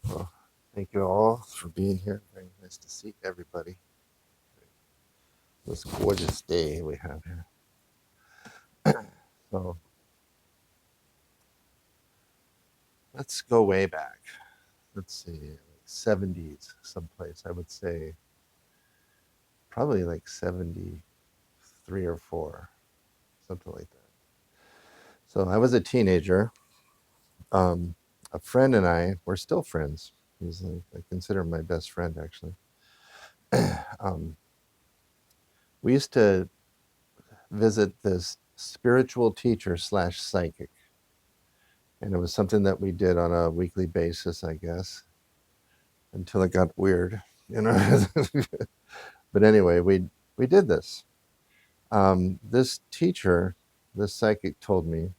Well, thank you all for being here. Very nice to see everybody. This gorgeous day we have here. So let's go way back. Let's see, 70s someplace. I would say probably like 73 or 4, something like that. So I was a teenager. Um, a friend and I were still friends. He's like, I consider him my best friend, actually. um, we used to visit this spiritual teacher slash psychic. And it was something that we did on a weekly basis, I guess, until it got weird, you know. But anyway, we did this. This teacher, this psychic, told me,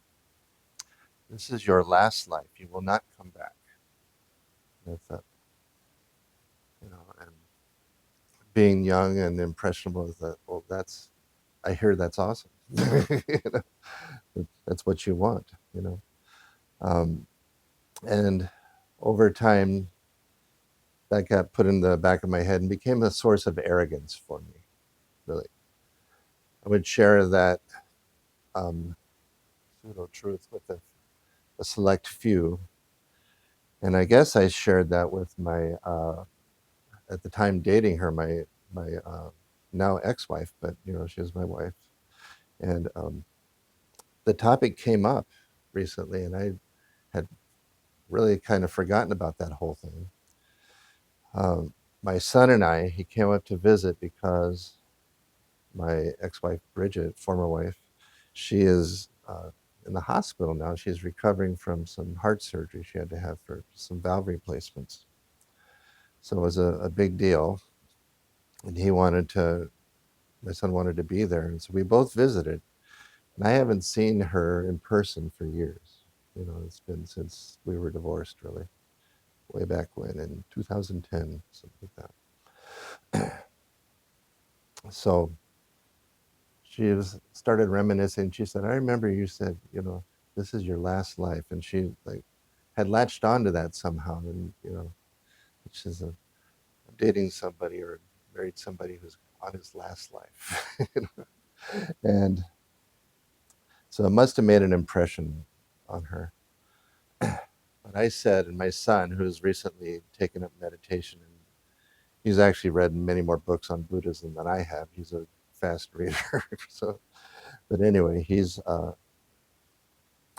"This is your last life. You will not come back." And I thought, and being young and impressionable, I thought, well, that's, I hear that's awesome. You know, that's what you want, you know. Um, and over time, that got put in the back of my head and became a source of arrogance for me, really. I would share that um, pseudo truth with a select few. And I guess I shared that with my, at the time dating her, my now ex-wife, but she was my wife. And the topic came up recently, and I had really kind of forgotten about that whole thing. My son and I, he came up to visit because my ex-wife, Bridget, former wife, she is in the hospital now. She's recovering from some heart surgery she had to have for some valve replacements. So it was a big deal. And my son wanted to be there. And so we both visited. And I haven't seen her in person for years. It's been since we were divorced, really, way back when in 2010, something like that. So started reminiscing. She said, "I remember you said, this is your last life," and she like had latched onto that somehow. And which is dating somebody or married somebody who's on his last life, and so it must have made an impression on her. But I said, and my son, who's recently taken up meditation, and he's actually read many more books on Buddhism than I have. He's a fast reader, so. But anyway, he's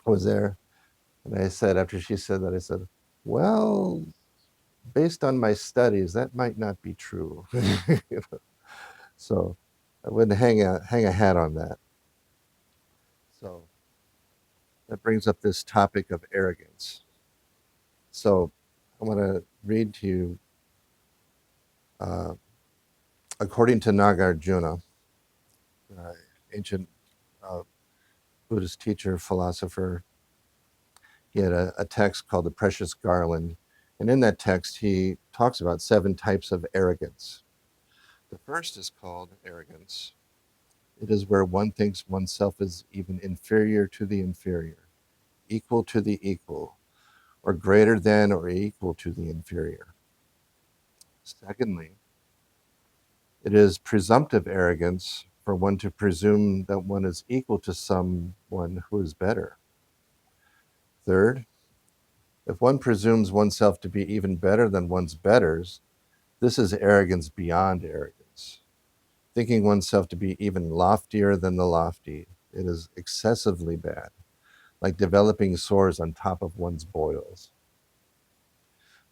was there. And I said, after she said that, I said, well, based on my studies, that might not be true. So I wouldn't hang a hat on that. So that brings up this topic of arrogance. So I want to read to you, uh, according to Nagarjuna, ancient uh, Buddhist teacher, philosopher. He had a text called The Precious Garland. And in that text, he talks about 7 types of arrogance. The first is called arrogance. It is where one thinks oneself is even inferior to the inferior, equal to the equal, or greater than or equal to the inferior. Secondly, it is presumptive arrogance for one to presume that one is equal to someone who is better. Third, if one presumes oneself to be even better than one's betters, this is arrogance beyond arrogance. Thinking oneself to be even loftier than the lofty, it is excessively bad, like developing sores on top of one's boils.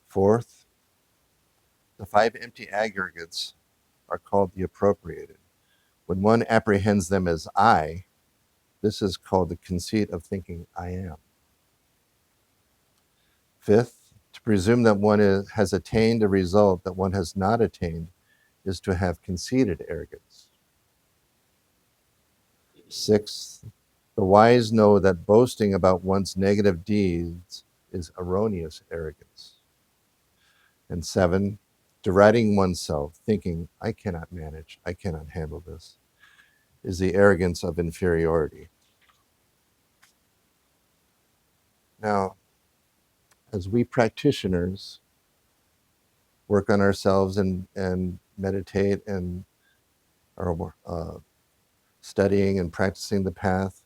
Fourth, the 5 empty aggregates are called the appropriated. When one apprehends them as I, this is called the conceit of thinking I am. Fifth, to presume that one has attained a result that one has not attained is to have conceited arrogance. Sixth, the wise know that boasting about one's negative deeds is erroneous arrogance. And 7, deriding oneself, thinking, I cannot manage, I cannot handle this, is the arrogance of inferiority. Now, as we practitioners work on ourselves and meditate and are studying and practicing the path,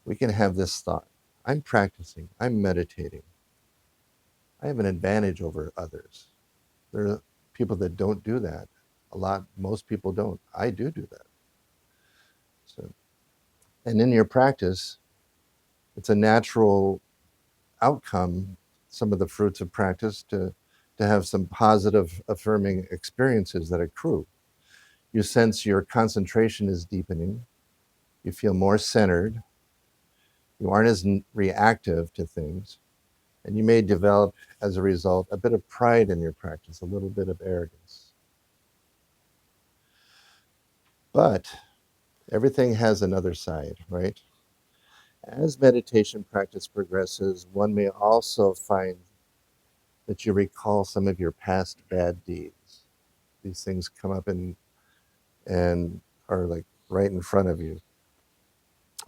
we can have this thought: I'm practicing, I'm meditating. I have an advantage over others. There are people that don't do that. Most people don't. I do that. So, and in your practice, it's a natural outcome, some of the fruits of practice, to have some positive affirming experiences that accrue. You sense your concentration is deepening. You feel more centered. You aren't as reactive to things. And you may develop, as a result, a bit of pride in your practice, a little bit of arrogance. But everything has another side, right? As meditation practice progresses, one may also find that you recall some of your past bad deeds. These things come up and are like right in front of you.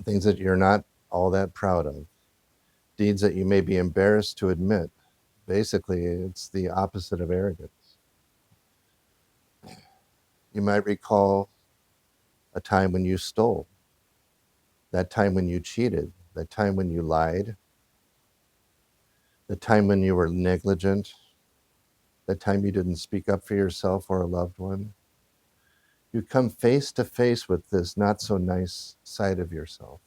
Things that you're not all that proud of. Deeds that you may be embarrassed to admit. Basically, it's the opposite of arrogance. You might recall a time when you stole, that time when you cheated, that time when you lied, the time when you were negligent, the time you didn't speak up for yourself or a loved one. You come face to face with this not so nice side of yourself.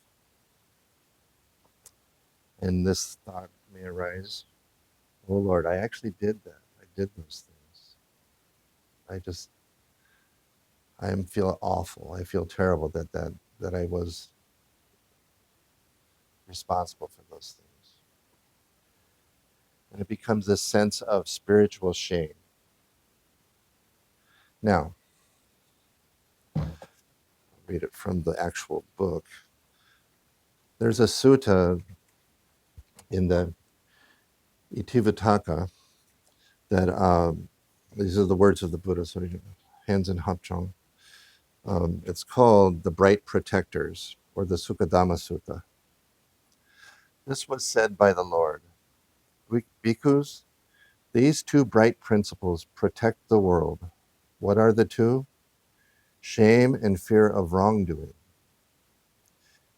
And this thought may arise: oh Lord, I actually did that. I did those things. I feel awful. I feel terrible that I was responsible for those things. And it becomes this sense of spiritual shame. Now, read it from the actual book. There's a sutta in the Itivuttaka that these are the words of the Buddha, so hands in Hapchong. It's called the Bright Protectors, or the Sukkadhamma Sutta. This was said by the Lord: Bhikkhus, these two bright principles protect the world. What are the two? Shame and fear of wrongdoing.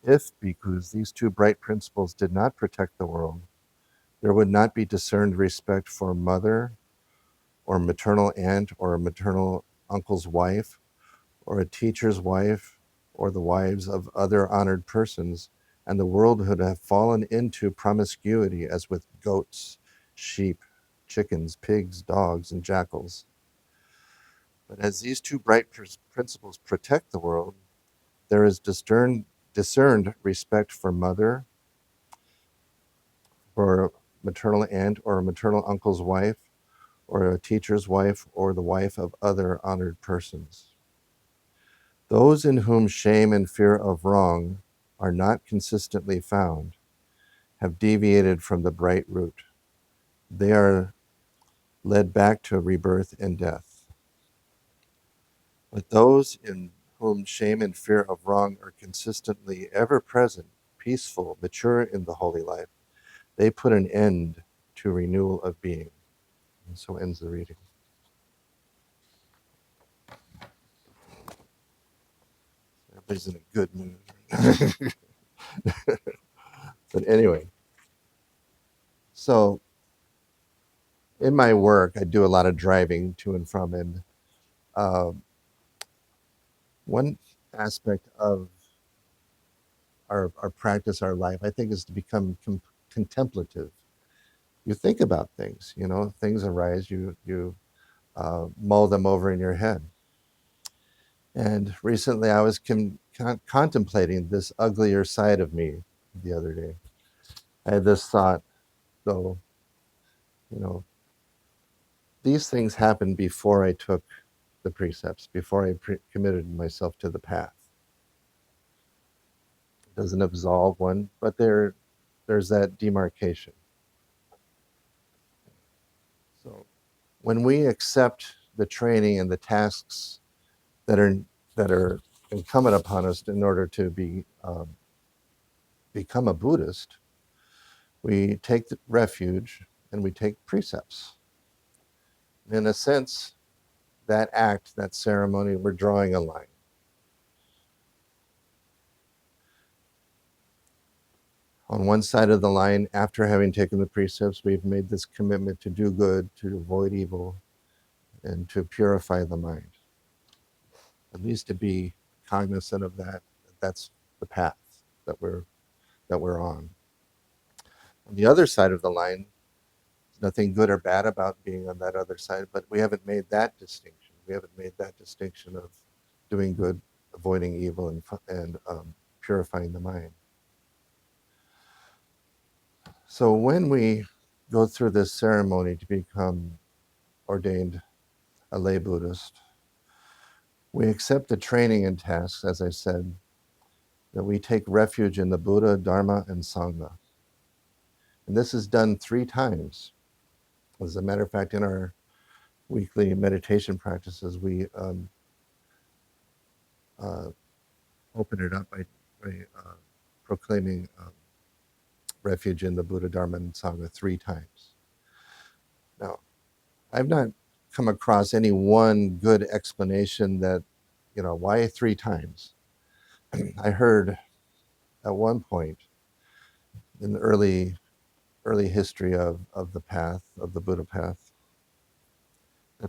If, bhikkhus, these two bright principles did not protect the world, there would not be discerned respect for mother, or maternal aunt, or a maternal uncle's wife, or a teacher's wife, or the wives of other honored persons, and the world would have fallen into promiscuity as with goats, sheep, chickens, pigs, dogs, and jackals. But as these two bright principles protect the world, there is discerned respect for mother, for a maternal aunt, or a maternal uncle's wife, or a teacher's wife, or the wife of other honored persons. Those in whom shame and fear of wrong are not consistently found have deviated from the bright route. They are led back to rebirth and death. But those in whom shame and fear of wrong are consistently ever present, peaceful, mature in the holy life, they put an end to renewal of being. And so ends the reading. Everybody's in a good mood. But anyway, so in my work, I do a lot of driving to and from, and one aspect of our practice, our life, I think, is to become contemplative. You think about things, things arise, you mull them over in your head. And recently I was contemplating this uglier side of me the other day. I had this thought, though, these things happened before I took the precepts, before I committed myself to the path. It doesn't absolve one, but there's that demarcation. So when we accept the training and the tasks that are incumbent upon us in order to become a Buddhist, we take the refuge and we take precepts. In a sense, that act, that ceremony, we're drawing a line. On one side of the line, after having taken the precepts, we've made this commitment to do good, to avoid evil, and to purify the mind. At least to be cognizant of that. That's the path that we're on. On the other side of the line, there's nothing good or bad about being on that other side, but we haven't made that distinction. We haven't made that distinction of doing good, avoiding evil, and purifying the mind. So when we go through this ceremony to become ordained a lay Buddhist, we accept the training and tasks, as I said, that we take refuge in the Buddha, Dharma, and Sangha. And this is done 3 times. As a matter of fact, in our weekly meditation practices, we open it up by proclaiming refuge in the Buddha, Dharma, and Sangha 3 times. Now, I've not come across any one good explanation that, why 3 times? I heard at one point in the early history of the path, of the Buddha path,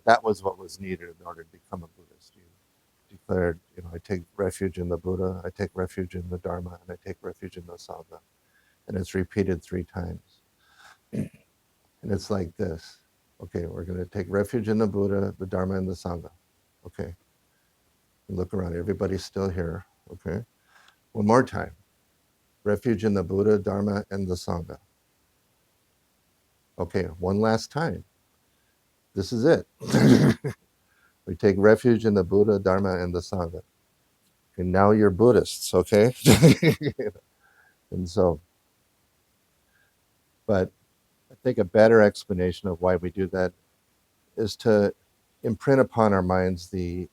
that was what was needed in order to become a Buddhist. You declared, I take refuge in the Buddha, I take refuge in the Dharma, and I take refuge in the Sangha. And it's repeated 3 times. And it's like this. Okay, we're going to take refuge in the Buddha, the Dharma, and the Sangha. Okay. And look around, everybody's still here. Okay. One more time. Refuge in the Buddha, Dharma, and the Sangha. Okay, one last time. This is it. We take refuge in the Buddha, Dharma, and the Sangha. And now you're Buddhists, okay? And so, but I think a better explanation of why we do that is to imprint upon our minds the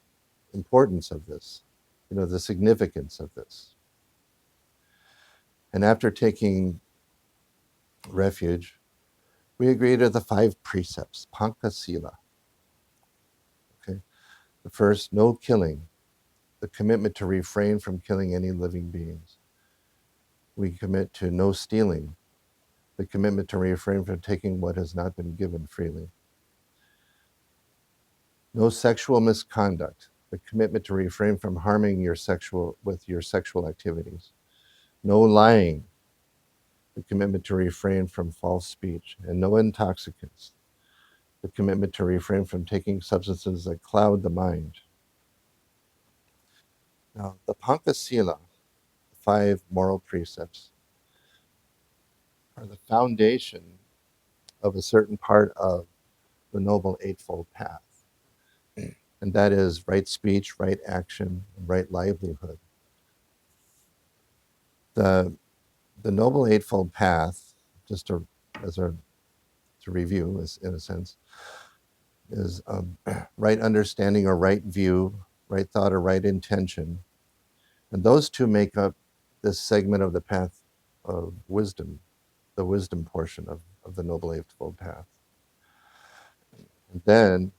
importance of this, the significance of this. And after taking refuge, we agree to the 5 precepts, Panca Sila. Okay. The first, no killing, the commitment to refrain from killing any living beings. We commit to no stealing, the commitment to refrain from taking what has not been given freely. No sexual misconduct, the commitment to refrain from harming your sexual activities. No lying, the commitment to refrain from false speech. And no intoxicants, the commitment to refrain from taking substances that cloud the mind. Now, the Panca Sila, the 5 moral precepts, are the foundation of a certain part of the Noble Eightfold Path. And that is right speech, right action, right livelihood. The Noble Eightfold Path, just to review, in a sense, is right understanding or right view, right thought or right intention. And those 2 make up this segment of the path of wisdom, the wisdom portion of the Noble Eightfold Path. And then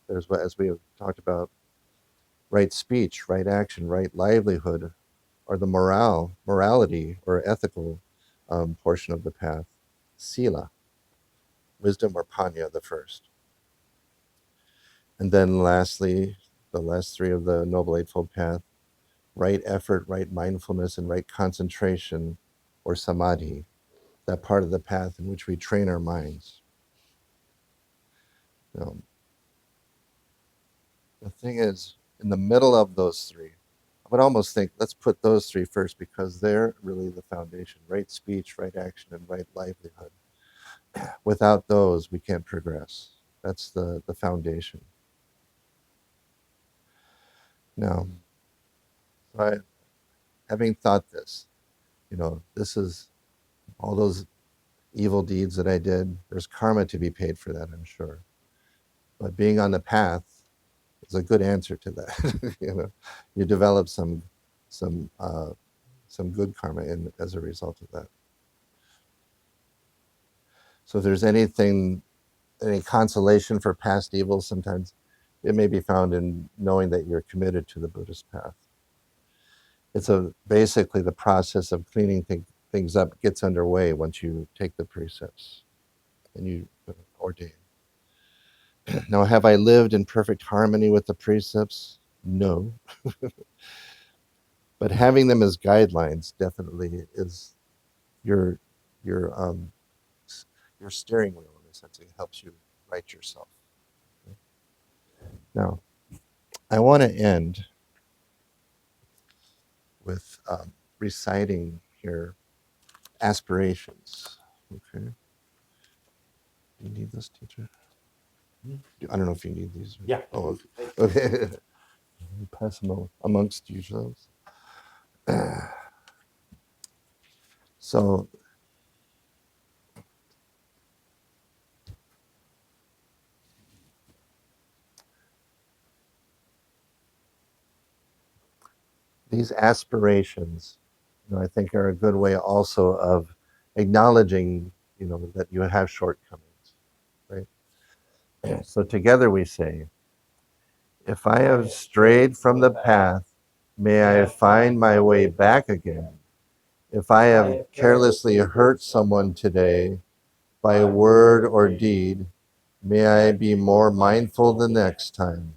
there's, as we have talked about, right speech, right action, right livelihood, or the morality or ethical portion of the path, Sila, wisdom or Panya, the first. And then lastly, the last 3 of the Noble Eightfold Path, right effort, right mindfulness, and right concentration, or Samadhi, that part of the path in which we train our minds. Now, the thing is, in the middle of those 3, I would almost think, let's put those 3 first because they're really the foundation, right speech, right action, and right livelihood. Without those, we can't progress. That's the foundation. Now, having thought this, this is all those evil deeds that I did. There's karma to be paid for that, I'm sure. But being on the path is a good answer to that. You develop some good karma as a result of that. So if there's anything, any consolation for past evils, sometimes it may be found in knowing that you're committed to the Buddhist path. It's basically the process of cleaning things up gets underway once you take the precepts and you ordain. Now, have I lived in perfect harmony with the precepts? No. But having them as guidelines definitely is your your um, your steering wheel in a sense. It helps you right yourself. Now, I want to end with reciting here aspirations. Okay. Do you need this, teacher? I don't know if you need these. Yeah. Oh, okay. Pass them amongst yourselves. So these aspirations, I think, are a good way also of acknowledging, that you have shortcomings, right? So together we say, if I have strayed from the path, may I find my way back again. If I have carelessly hurt someone today by word or deed, may I be more mindful the next time.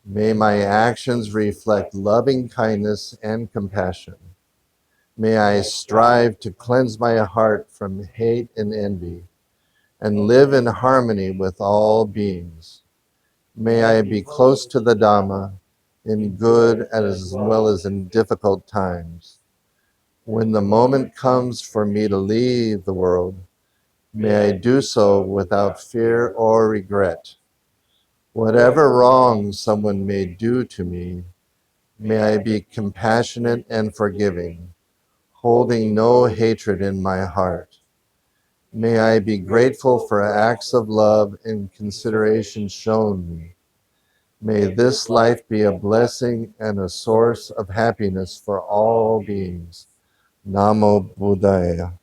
May my actions reflect loving kindness and compassion. May I strive to cleanse my heart from hate and envy and live in harmony with all beings. May I be close to the Dharma in good as well as in difficult times. When the moment comes for me to leave the world, may I do so without fear or regret. Whatever wrong someone may do to me, may I be compassionate and forgiving, holding no hatred in my heart. May I be grateful for acts of love and consideration shown me. May this life be a blessing and a source of happiness for all beings. Namo Buddhaya.